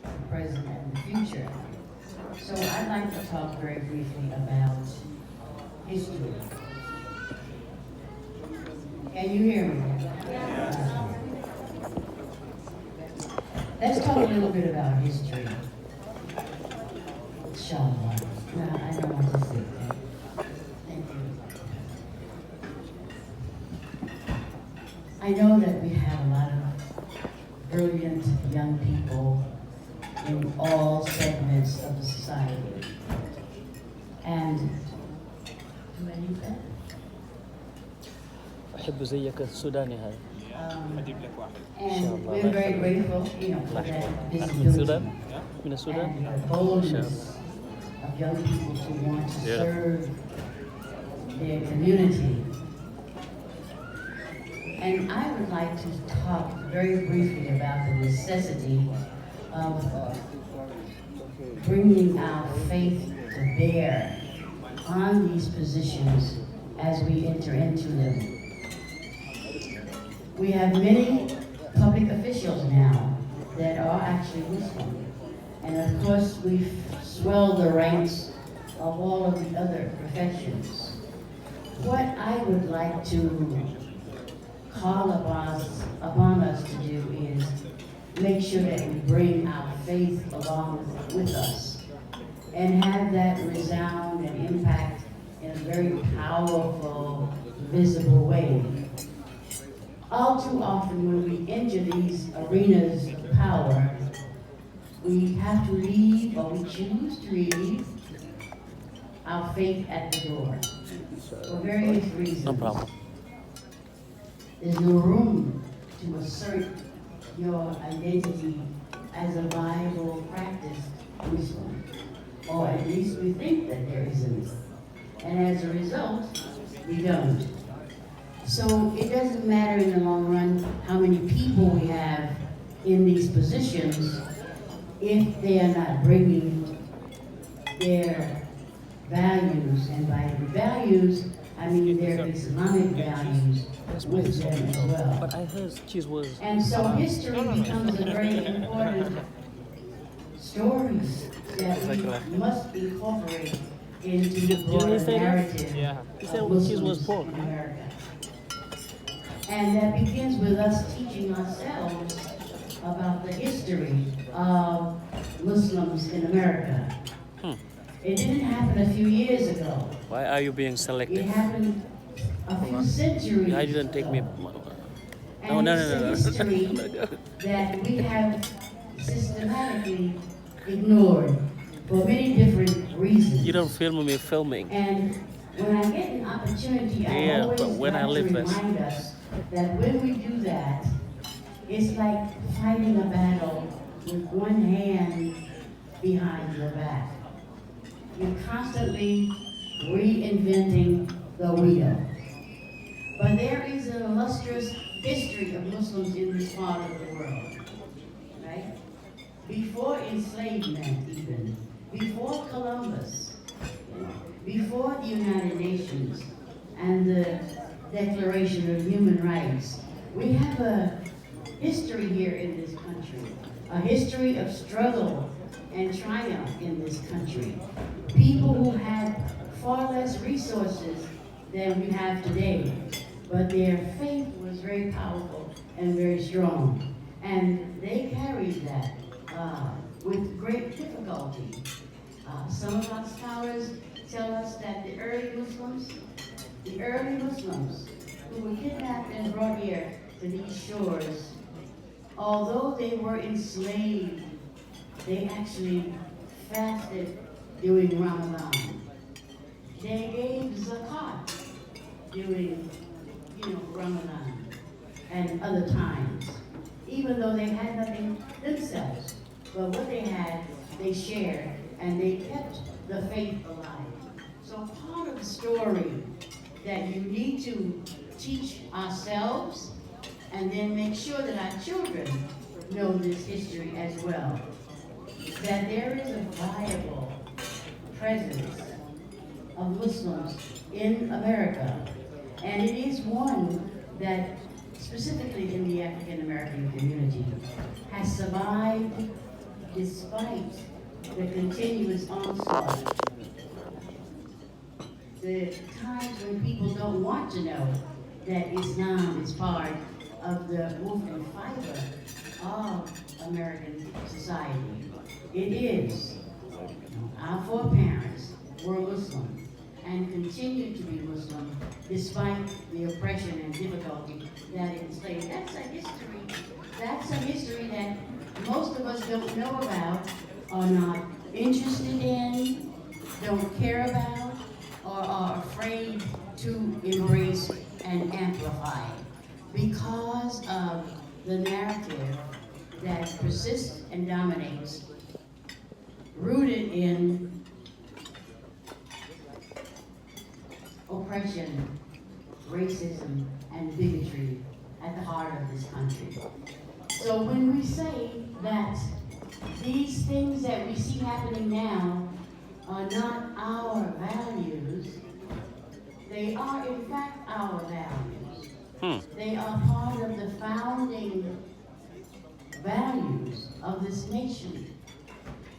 the present, and the future. So I'd like to talk very briefly about history. Can you hear me? Let's talk a little bit about history. Inshallah. Now, I don't want to say that. Thank you. I know that we have a lot of brilliant young people in all segments of the society. And how many of them? أحب زيك السوداني هاي. And we're very grateful, for that من visibility السودان؟ من السودان؟ and the إن شاء boldness of young people to want to serve their community. And I would like to talk very briefly about the necessity of bringing our faith to bear on these positions as we enter into them. We have many public officials now that are actually Muslim. And of course, we've swelled the ranks of all of the other professions. What I would like to call upon us to do is make sure that we bring our faith along with us and have that resound and impact in a very powerful, visible way. All too often when we enter these arenas of power, we have to leave, or we choose to leave, our faith at the door for various reasons. No problem. There's no room to assert your identity as a viable practice Muslim, or at least we think that there isn't. And as a result, we don't. So it doesn't matter in the long run how many people we have in these positions if they are not bringing their values, and by the values, I mean their Islamic values with them as well. But I heard cheese was. And so history becomes a very important story that we must incorporate into the broader narrative He said of cheese was Muslims pork. in America. And that begins with us teaching ourselves about the history of Muslims in America. It didn't happen a few years ago. Why are you being It selective? happened a few centuries I didn't take me. ago. No. It's a history that we have systematically ignored for many different reasons. You don't film me filming. And when I get an opportunity, I Yeah, always but when like I to live this. remind us that when we do that, it's like fighting a battle with one hand behind your back. You're constantly reinventing the wheel. But there is an illustrious history of Muslims in this part of the world, right? Before enslavement even, before Columbus, before the United Nations and the Declaration of Human Rights, we have a history here in this country, a history of struggle and triumph in this country. People who had far less resources than we have today, but their faith was very powerful and very strong. And they carried that with great difficulty. Some of our scholars tell us that the early Muslims who were kidnapped and brought here to these shores, although they were enslaved, they actually fasted during Ramadan. They gave zakat during, Ramadan and other times, even though they had nothing themselves. But what they had, they shared, and they kept the faith alive. So part of the story that you need to teach ourselves and then make sure that our children know this history as well, that there is a viable presence of Muslims in America. And it is one that, specifically in the African American community, has survived despite the continuous onslaught, the times when people don't want to know that Islam is part of the movement fiber of American society. It is. Our foreparents were Muslim and continue to be Muslim despite the oppression and difficulty that it enslaved. That's a history. That's a history that most of us don't know about, are not interested in, don't care about, or are afraid to embrace and amplify because of the narrative that persists and dominates, rooted in oppression, racism, and bigotry at the heart of this country. So when we say that these things that we see happening now are not our values, they are in fact our values. They are part of the founding values of this nation.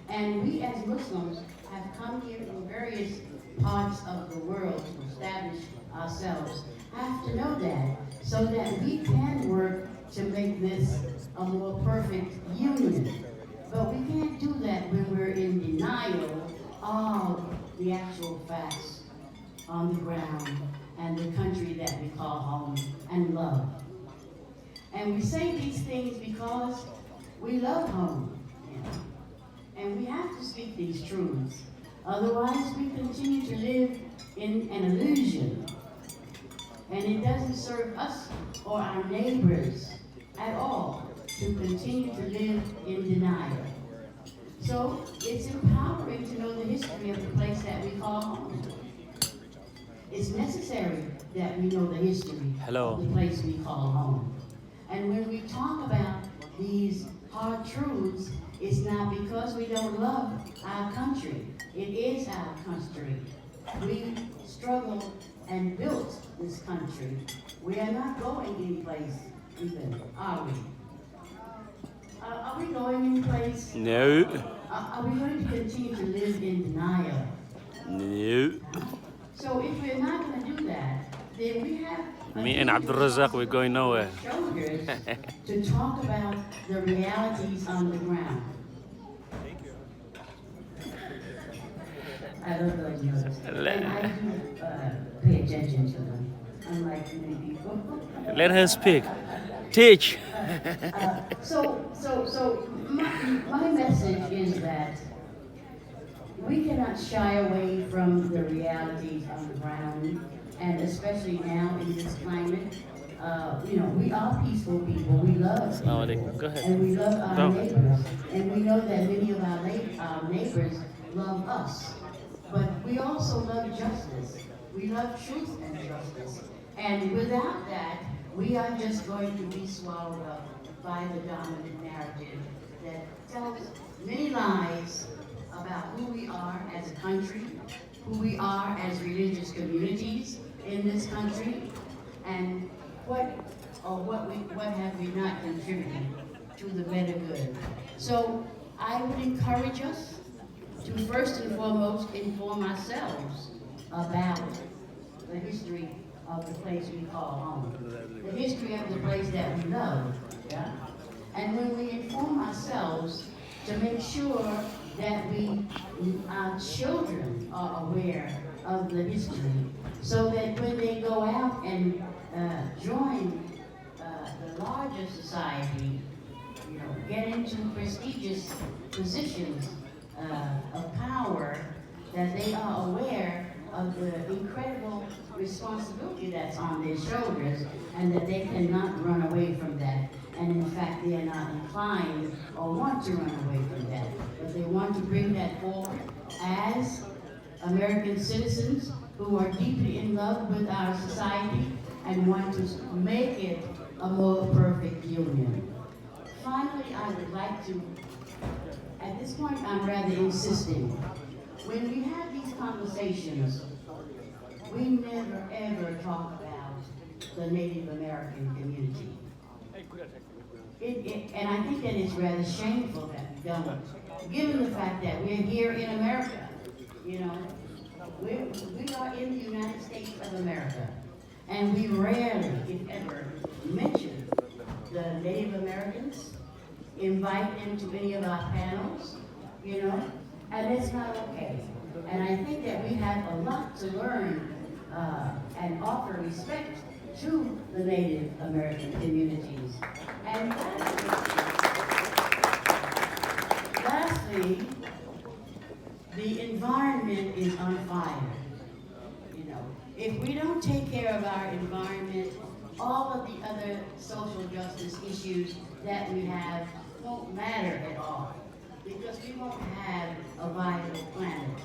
And we as Muslims have come here from various parts of the world to establish ourselves, have to know that, so that we can work to make this a more perfect union. But we can't do that when we're in denial of the actual facts on the ground and the country that we call home and love. And we say these things because we love home, you know? And we have to speak these truths. Otherwise, we continue to live in an illusion. And it doesn't serve us or our neighbors at all to continue to live in denial. So it's empowering to know the history of the place that we call home. It's necessary that we know the history of the place we call home. And when we talk about these hard truths, it's not because we don't love our country. It is our country. We struggled and built this country. We are not going anyplace even, are we? Are we going anyplace? No. Are we going to continue to live in denial? No. So if we're not going to do that, then we have Me and Abdul Razak, we're going nowhere. shoulders to talk about the realities on the ground. I love those notes. And I do pay attention to them, unlike many people. Let her speak. Teach. So my message is that we cannot shy away from the realities on the ground, and especially now in this climate. You know, we are peaceful people. We love people, Go ahead. and we love our neighbors, and we know that many of our neighbors love us. But we also love justice. We love truth and justice. And without that, we are just going to be swallowed up by the dominant narrative that tells many lies about who we are as a country, who we are as religious communities in this country, and what have we not contributed to the better good. So I would encourage us to first and foremost inform ourselves about the history of the place we call home, the history of the place that we love, yeah? And when we inform ourselves, to make sure that our children are aware of the history, so that when they go out and join the larger society, you know, get into prestigious positions of power, that they are aware of the incredible responsibility that's on their shoulders, and that they cannot run away from that. And in fact, they are not inclined or want to run away from that, but they want to bring that forward as American citizens who are deeply in love with our society and want to make it a more perfect union. Finally, I would like to, at this point, I'm rather insisting. When we have these conversations, we never ever talk about the Native American community. And I think that it's rather shameful don't. Given the fact that we're here in America, you know, we are in the United States of America, and we rarely, if ever, mention the Native Americans, invite them to any of our panels, you know, and it's not okay. And I think that we have a lot to learn and offer respect to the Native American communities. And lastly, the environment is on fire. You know, if we don't take care of our environment, all of the other social justice issues that we have won't matter at all, because we won't have a viable planet.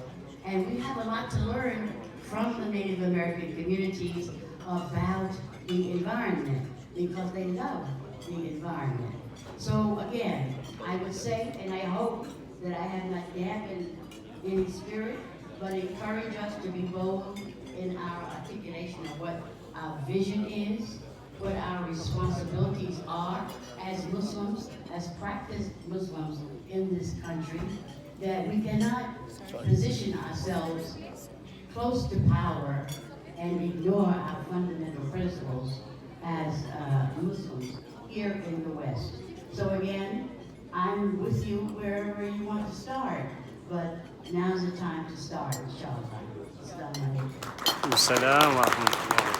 And we have a lot to learn from the Native American communities about the environment, because they love the environment. So again, I would say, and I hope that I have not dampened any spirit, but encourage us to be bold in our articulation of what our vision is, what our responsibilities are as Muslims, as practiced Muslims in this country, that we cannot position ourselves close to power and ignore our fundamental principles as Muslims here in the West. So again, I'm with you wherever you want to start, but now's the time to start, inshallah. Assalamu alaikum. Assalamu alaikum.